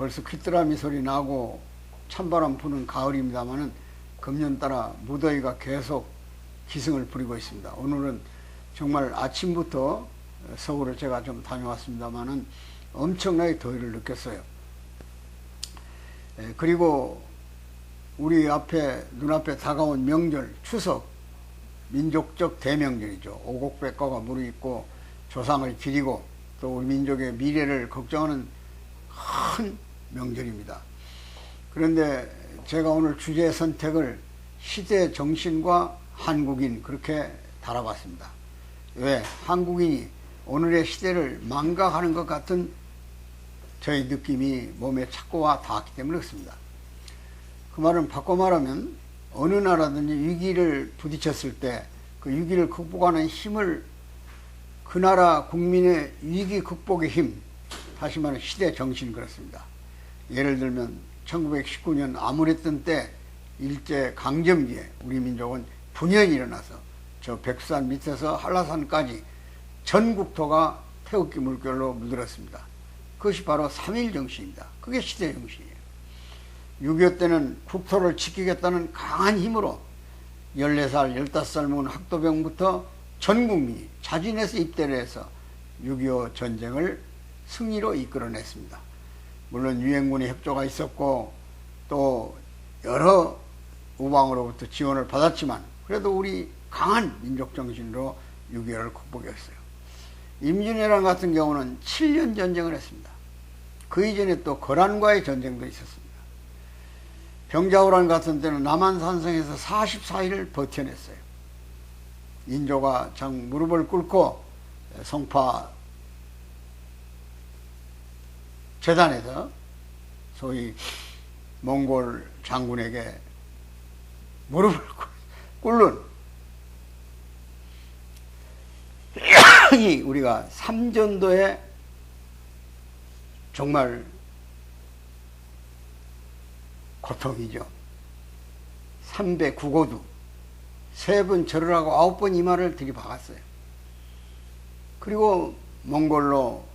벌써 귀뚜라미 소리 나고 찬바람 부는 가을입니다마는 금년 따라 무더위가 계속 기승을 부리고 있습니다. 오늘은 정말 아침부터 서울을 제가 좀 다녀왔습니다마는 엄청나게 더위를 느꼈어요. 그리고 우리 눈앞에 다가온 명절, 추석, 민족적 대명절이죠. 오곡백과가 무르익고 조상을 기리고 또 우리 민족의 미래를 걱정하는 큰 명절입니다. 그런데 제가 오늘 주제 선택을 시대 정신과 한국인 그렇게 달아봤습니다. 왜? 한국인이 오늘의 시대를 망각하는 것 같은 저의 느낌이 몸에 자꾸 와 닿았기 때문에 그렇습니다. 그 말은 바꿔 말하면 어느 나라든지 위기를 부딪혔을 때 그 위기를 극복하는 힘을 그 나라 국민의 위기 극복의 힘, 다시 말하면 시대 정신 그렇습니다. 예를 들면 1919년 아무랬던 때 일제 강점기에 우리 민족은 분연이 일어나서 저 백두산 밑에서 한라산까지 전 국토가 태극기 물결로 물들었습니다. 그것이 바로 3.1 정신입니다. 그게 시대 정신이에요. 6.25 때는 국토를 지키겠다는 강한 힘으로 14살, 15살 먹은 학도병부터 전 국민이 자진해서 입대를 해서 6.25 전쟁을 승리로 이끌어냈습니다. 물론 유엔군의 협조가 있었고 또 여러 우방으로부터 지원을 받았지만 그래도 우리 강한 민족정신으로 6.25를 극복했어요. 임진왜란 같은 경우는 7년 전쟁을 했습니다. 그 이전에 또 거란과의 전쟁도 있었습니다. 병자호란 같은 때는 남한산성에서 44일을 버텨냈어요. 인조가 장 무릎을 꿇고 송파 재단에서 소위 몽골 장군에게 무릎을 꿇는 이 우리가 삼전도의 정말 고통이죠. 309고두 3번 절을 하고 9번 이마를 들이박았어요. 그리고 몽골로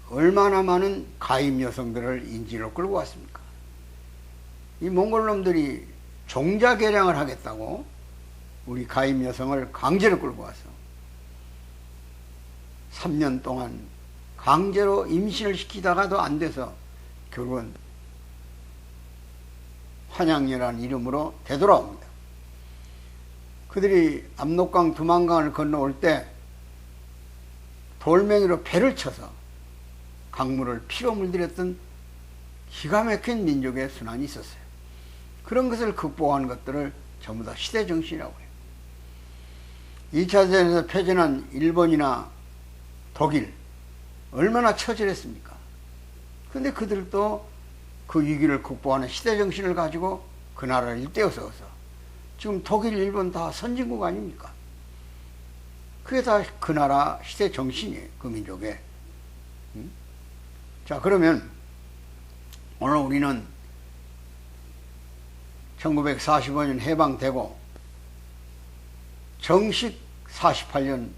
얼마나 많은 가임 여성들을 인질로 끌고 왔습니까? 이 몽골 놈들이 종자 개량을 하겠다고 우리 가임 여성을 강제로 끌고 와서 3년 동안 강제로 임신을 시키다가도 안 돼서 결국은 환양녀라는 이름으로 되돌아옵니다. 그들이 압록강 두만강을 건너올 때 돌멩이로 배를 쳐서 강물을 피로 물들였던 기가 막힌 민족의 순환이 있었어요. 그런 것을 극복한 것들을 전부 다 시대정신이라고 해요. 2차 대전에서 패전한 일본이나 독일 얼마나 처절했습니까? 그런데 그들도 그 위기를 극복하는 시대정신을 가지고 그 나라를 일대어서서 지금 독일, 일본 다 선진국 아닙니까? 그게 다 그 나라 시대정신이에요. 그 민족의. 자, 그러면 오늘 우리는 1945년 해방되고 정식 48년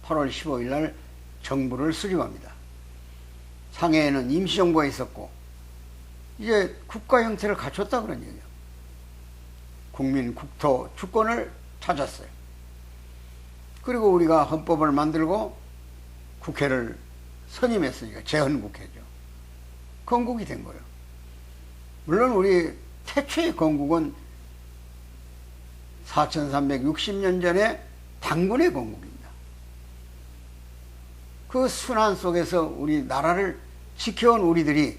8월 15일 날 정부를 수립합니다. 상해에는 임시정부가 있었고 이제 국가 형태를 갖췄다 그런 얘기예요. 국민, 국토, 주권을 찾았어요. 그리고 우리가 헌법을 만들고 국회를 선임했으니까 재헌국회죠. 건국이 된 거예요. 물론 우리 태초의 건국은 4360년 전에 당군의 건국입니다. 그 순환 속에서 우리 나라를 지켜온 우리들이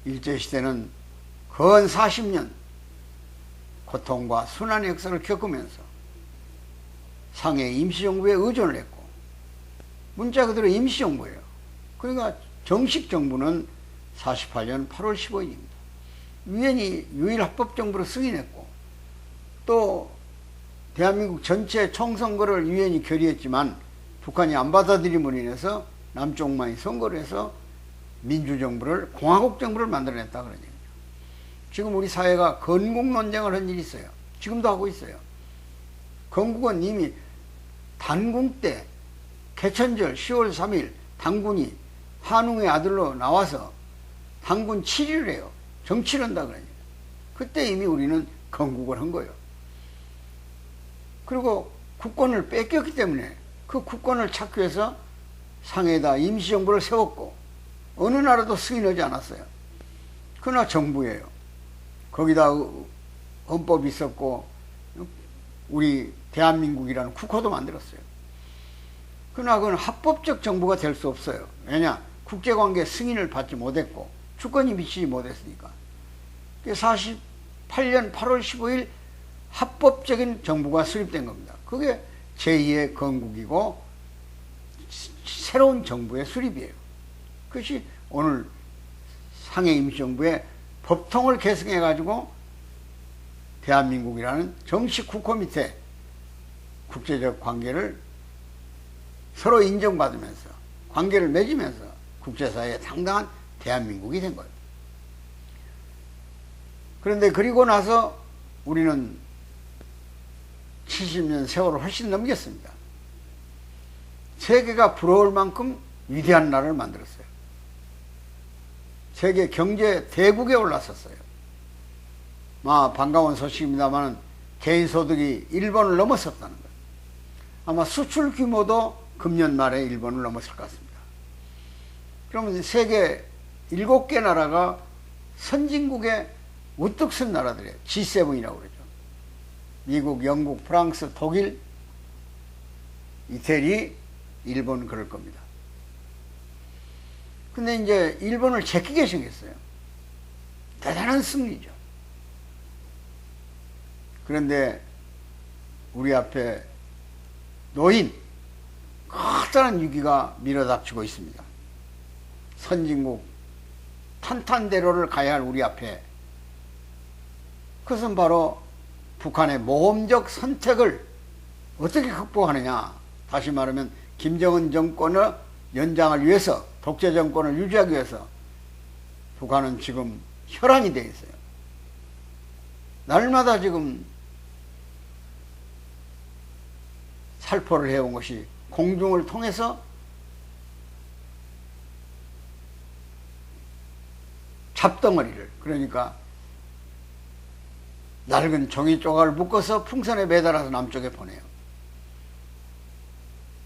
일제시대는 건 40년 고통과 순환의 역사를 겪으면서 상해 임시정부에 의존을 했고 문자 그대로 임시정부예요. 그러니까 정식 정부는 48년 8월 15일입니다. 유엔이 유일 합법정부로 승인했고 또 대한민국 전체 총선거를 유엔이 결의했지만 북한이 안 받아들임으로 인해서 남쪽만이 선거를 해서 민주정부를 공화국정부를 만들어냈다 그런 얘기죠. 지금 우리 사회가 건국 논쟁을 한 일이 있어요. 지금도 하고 있어요. 건국은 이미 단궁 때 개천절 10월 3일 당군이 한웅의 아들로 나와서 당군 7위를 해요. 정치를 한다 그러니까. 그때 이미 우리는 건국을 한 거예요. 그리고 국권을 뺏겼기 때문에 그 국권을 찾기 위해서 상해에다 임시정부를 세웠고 어느 나라도 승인하지 않았어요. 그러나 정부예요. 거기다 헌법이 있었고 우리 대한민국이라는 국호도 만들었어요. 그러나 그건 합법적 정부가 될 수 없어요. 왜냐? 국제관계 승인을 받지 못했고 주권이 미치지 못했으니까. 48년 8월 15일 합법적인 정부가 수립된 겁니다. 그게 제2의 건국이고 새로운 정부의 수립이에요. 그것이 오늘 상해 임시정부의 법통을 계승해 가지고 대한민국이라는 정식 국호 밑에 국제적 관계를 서로 인정받으면서 관계를 맺으면서 국제사회에 당당한 대한민국이 된 거예요. 그런데 그리고 나서 우리는 70년 세월을 훨씬 넘겼습니다. 세계가 부러울 만큼 위대한 나라를 만들었어요. 세계 경제 대국에 올랐었어요. 반가운 소식입니다만 개인 소득이 일본을 넘었었다는 거예요. 아마 수출 규모도 금년 말에 일본을 넘었을 것 같습니다. 그러면 세계 7개 나라가 선진국의 우뚝 선 나라들이에요. G7이라고 그러죠. 미국, 영국, 프랑스, 독일, 이태리, 일본 그럴 겁니다. 근데 이제 일본을 제끼게 생겼어요. 대단한 승리죠. 그런데 우리 앞에 노인, 커다란 위기가 밀어닥치고 있습니다. 선진국 탄탄대로를 가야 할 우리 앞에, 그것은 바로 북한의 모험적 선택을 어떻게 극복하느냐. 다시 말하면 김정은 정권의 연장을 위해서, 독재 정권을 유지하기 위해서 북한은 지금 혈안이 되어 있어요. 날마다 지금 살포를 해온 것이 공중을 통해서 잡덩어리를, 그러니까 낡은 종이 조각을 묶어서 풍선에 매달아서 남쪽에 보내요.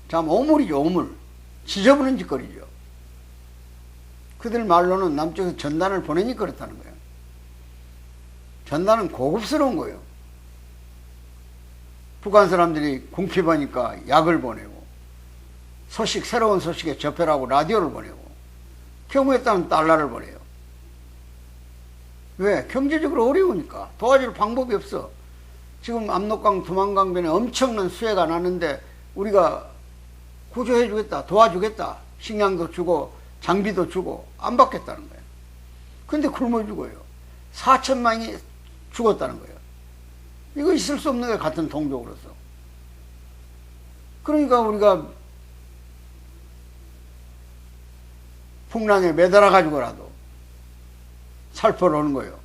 참 오물이죠, 오물. 지저분한 짓거리죠. 그들 말로는 남쪽에서 전단을 보내니 그렇다는 거예요. 전단은 고급스러운 거예요. 북한 사람들이 궁핍하니까 약을 보내고, 새로운 소식에 접해라고 라디오를 보내고, 경우에 따르면 달러를 보내요. 왜? 경제적으로 어려우니까. 도와줄 방법이 없어. 지금 압록강 두만강변에 엄청난 수해가 났는데 우리가 구조해 주겠다, 도와주겠다, 식량도 주고 장비도 주고 안 받겠다는 거예요. 근데 굶어 죽어요. 4천만이 죽었다는 거예요. 이거 있을 수 없는 게 같은 동족으로서. 그러니까 우리가 풍랑에 매달아 가지고라도 살포를 하는 거예요.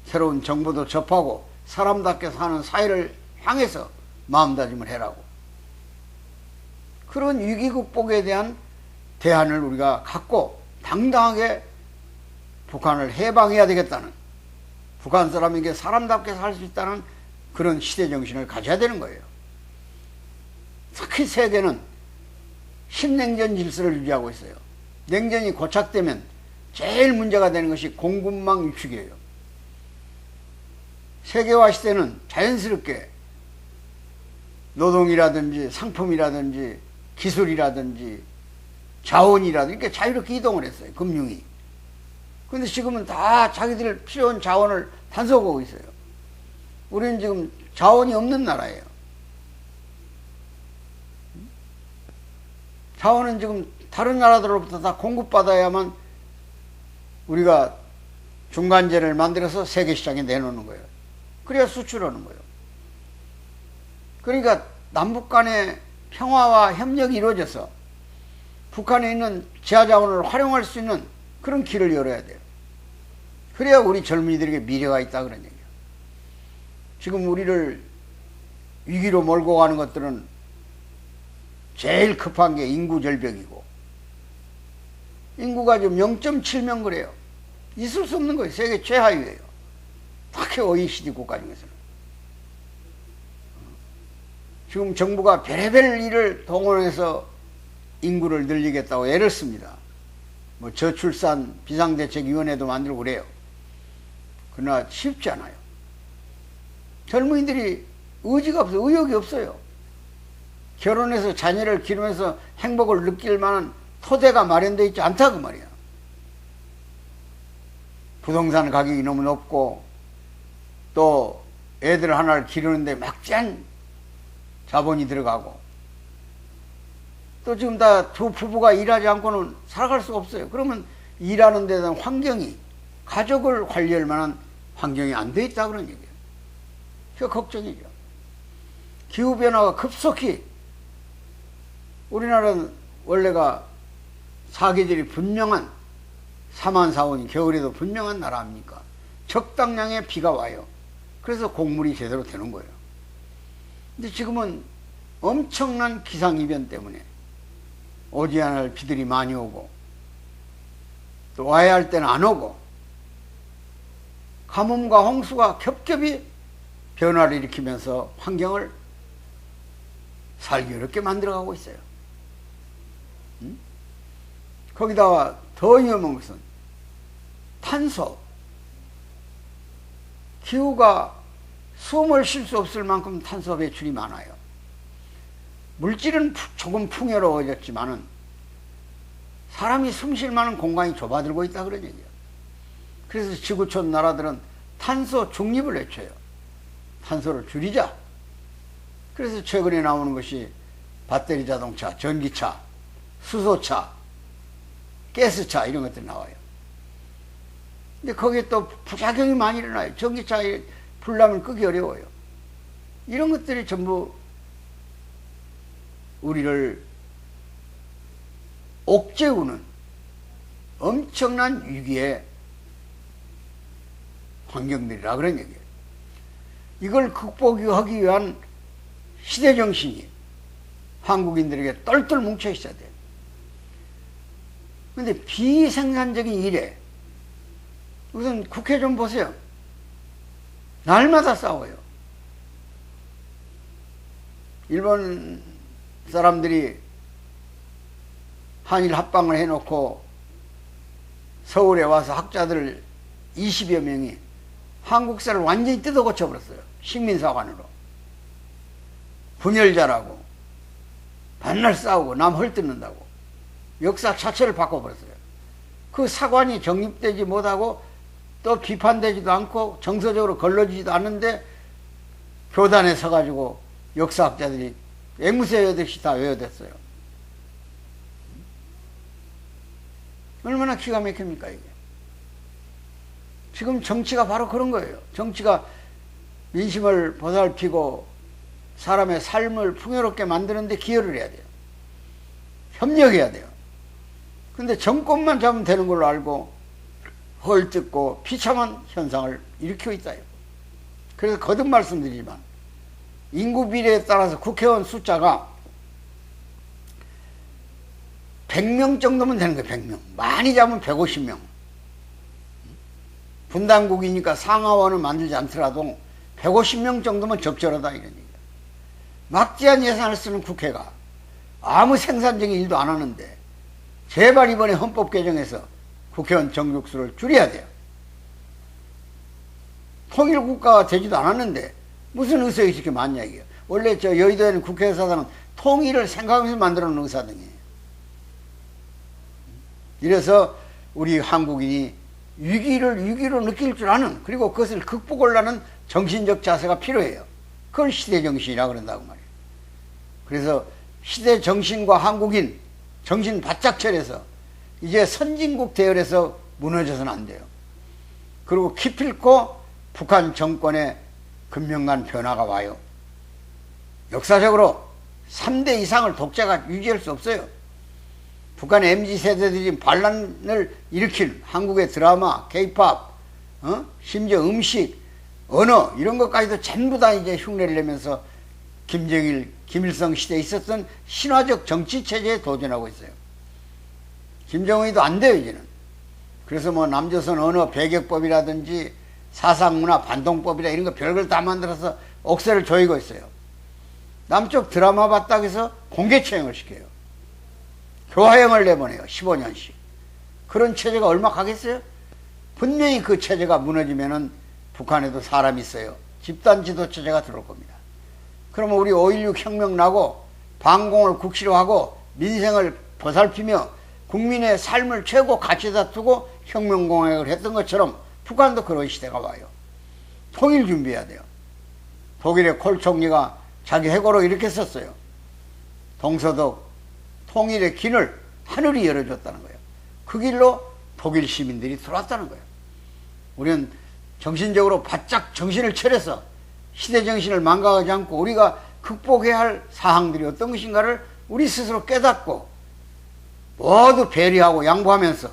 새로운 정보도 접하고 사람답게 사는 사회를 향해서 마음다짐을 해라고. 그런 위기 극복에 대한 대안을 우리가 갖고 당당하게 북한을 해방해야 되겠다는, 북한 사람에게 사람답게 살 수 있다는 그런 시대정신을 가져야 되는 거예요. 특히 세계는 신냉전 질서를 유지하고 있어요. 냉전이 고착되면 제일 문제가 되는 것이 공급망 위축이에요. 세계화 시대는 자연스럽게 노동이라든지 상품이라든지 기술이라든지 자원이라든지 이렇게 자유롭게 이동을 했어요. 금융이. 근데 지금은 다 자기들 필요한 자원을 단속하고 있어요. 우리는 지금 자원이 없는 나라예요. 자원은 지금 다른 나라들로부터 다 공급받아야만 우리가 중간재를 만들어서 세계 시장에 내놓는 거예요. 그래야 수출하는 거예요. 그러니까 남북 간의 평화와 협력이 이루어져서 북한에 있는 지하자원을 활용할 수 있는 그런 길을 열어야 돼요. 그래야 우리 젊은이들에게 미래가 있다 그런 얘기예요. 지금 우리를 위기로 몰고 가는 것들은 제일 급한 게 인구 절벽이고 인구가 지금 0.7명 그래요. 있을 수 없는 거예요. 세계 최하위예요. 특히 OECD 국가 중에서는. 지금 정부가 별의별 일을 동원해서 인구를 늘리겠다고 애를 씁니다. 뭐 저출산 비상대책위원회도 만들고 그래요. 그러나 쉽지 않아요. 젊은이들이 의지가 없어요. 의욕이 없어요. 결혼해서 자녀를 기르면서 행복을 느낄 만한 토대가 마련되어 있지 않다 그 말이야. 부동산 가격이 너무 높고 또 애들 하나를 기르는데 막지한 자본이 들어가고 또 지금 다 두 부부가 일하지 않고는 살아갈 수가 없어요. 그러면 일하는 데 대한 환경이 가족을 관리할 만한 환경이 안 돼 있다 그런 얘기예요. 그 걱정이죠. 기후변화가 급속히 우리나라는 원래가 사계절이 분명한 사만사온이 겨울에도 분명한 나라 아닙니까? 적당량의 비가 와요. 그래서 곡물이 제대로 되는 거예요. 근데 지금은 엄청난 기상이변 때문에 오지 않을 비들이 많이 오고 또 와야 할 때는 안 오고 가뭄과 홍수가 겹겹이 변화를 일으키면서 환경을 살기 어렵게 만들어가고 있어요. 거기다가 더 위험한 것은 탄소. 기후가 숨을 쉴 수 없을 만큼 탄소 배출이 많아요. 물질은 조금 풍요로워졌지만은 사람이 숨 쉴 만한 공간이 좁아들고 있다 그런 얘기예요. 그래서 지구촌 나라들은 탄소 중립을 외쳐요. 탄소를 줄이자. 그래서 최근에 나오는 것이 배터리 자동차, 전기차, 수소차, 가스차 이런 것들이 나와요. 근데 거기에 또 부작용이 많이 일어나요. 전기차에 불나면 끄기 어려워요. 이런 것들이 전부 우리를 옥죄우는 엄청난 위기의 환경들이라 그런 얘기예요. 이걸 극복하기 위한 시대정신이 한국인들에게 똘똘 뭉쳐 있어야 돼요. 그런데 비생산적인 일에 우선 국회 좀 보세요. 날마다 싸워요. 일본 사람들이 한일 합방을 해놓고 서울에 와서 학자들 20여 명이 한국사를 완전히 뜯어 고쳐버렸어요. 식민사관으로. 분열자라고. 반날 싸우고 남 헐뜯는다고. 역사 자체를 바꿔버렸어요. 그 사관이 정립되지 못하고 또 비판되지도 않고 정서적으로 걸러지지도 않는데 교단에 서가지고 역사학자들이 앵무새 외우듯이 다 외워댔어요. 얼마나 기가 막힙니까 이게. 지금 정치가 바로 그런 거예요. 정치가 민심을 보살피고 사람의 삶을 풍요롭게 만드는데 기여를 해야 돼요. 협력해야 돼요. 근데 정권만 잡으면 되는 걸로 알고 헐뜯고 비참한 현상을 일으키고 있다요. 그래서 거듭 말씀드리지만 인구 비례에 따라서 국회의원 숫자가 100명 정도면 되는 거예요. 100명. 많이 잡으면 150명. 분당국이니까 상하원을 만들지 않더라도 150명 정도면 적절하다 이런 얘기예요. 막지한 예산을 쓰는 국회가 아무 생산적인 일도 안 하는데 제발 이번에 헌법 개정에서 국회의원 정족수를 줄여야 돼요. 통일국가가 되지도 않았는데 무슨 의사의식이 많냐 이게요. 원래 저 여의도에는 국회의사당은 통일을 생각하면서 만들어 놓은 의사당이에요. 이래서 우리 한국인이 위기로 느낄 줄 아는, 그리고 그것을 극복하려는 정신적 자세가 필요해요. 그걸 시대정신이라고 그런다고 말이에요. 그래서 시대정신과 한국인 정신 바짝 차려서 이제 선진국 대열에서 무너져서는 안 돼요. 그리고 기필코 북한 정권의 금명간 변화가 와요. 역사적으로 3대 이상을 독재가 유지할 수 없어요. 북한의 MZ세대들이 반란을 일으킨 한국의 드라마, 케이팝, 심지어 음식, 언어 이런 것까지도 전부 다 이제 흉내를 내면서 김정일, 김일성 시대에 있었던 신화적 정치체제에 도전하고 있어요. 김정은이도 안 돼요, 이제는. 그래서 뭐 남조선 언어 배격법이라든지 사상문화 반동법이라 이런 거 별걸 다 만들어서 억세를 조이고 있어요. 남쪽 드라마 봤다고 해서 공개처형을 시켜요. 교화형을 내보내요. 15년씩. 그런 체제가 얼마 가겠어요? 분명히 그 체제가 무너지면은 북한에도 사람이 있어요. 집단 지도 체제가 들어올 겁니다. 그러면 우리 5.16 혁명 나고 반공을 국시로하고 민생을 보살피며 국민의 삶을 최고 가치에다 두고 혁명공약을 했던 것처럼 북한도 그런 시대가 와요. 통일 준비해야 돼요. 독일의 콜 총리가 자기 회고로 이렇게 썼어요. 동서독 통일의 길을 하늘이 열어줬다는 거예요. 그 길로 독일 시민들이 들어왔다는 거예요. 우리는 정신적으로 바짝 정신을 차려서 시대 정신을 망각하지 않고 우리가 극복해야 할 사항들이 어떤 것인가를 우리 스스로 깨닫고 모두 배려하고 양보하면서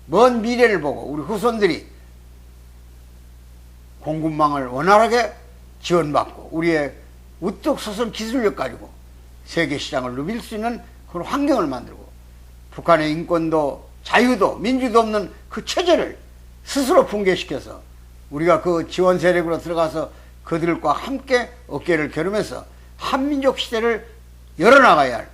먼 미래를 보고 우리 후손들이 공급망을 원활하게 지원받고 우리의 우뚝 솟은 기술력 가지고 세계 시장을 누빌 수 있는 그런 환경을 만들고 북한의 인권도 자유도 민주도 없는 그 체제를 스스로 붕괴시켜서 우리가 그 지원 세력으로 들어가서 그들과 함께 어깨를 겨루면서 한민족 시대를 열어나가야 할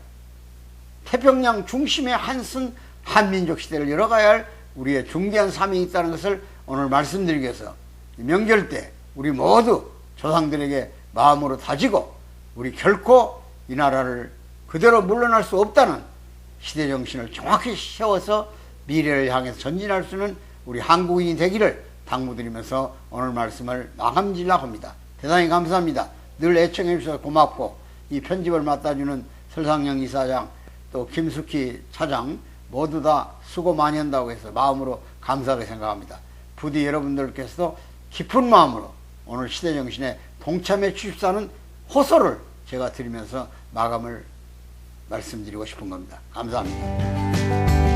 태평양 중심의 한순 한민족 시대를 열어가야 할 우리의 중대한 사명이 있다는 것을 오늘 말씀드리기 위해서 명절 때 우리 모두 조상들에게 마음으로 다지고 우리 결코 이 나라를 그대로 물러날 수 없다는 시대정신을 정확히 세워서 미래를 향해서 전진할 수 있는 우리 한국인이 되기를 당부드리면서 오늘 말씀을 마감지려고 합니다. 대단히 감사합니다. 늘 애청해 주셔서 고맙고 이 편집을 맡아주는 설상영 이사장 또 김숙희 차장 모두 다 수고 많이 한다고 해서 마음으로 감사하게 생각합니다. 부디 여러분들께서도 깊은 마음으로 오늘 시대정신에 동참해 주십사는 호소를 제가 드리면서 마감을 말씀드리고 싶은 겁니다. 감사합니다.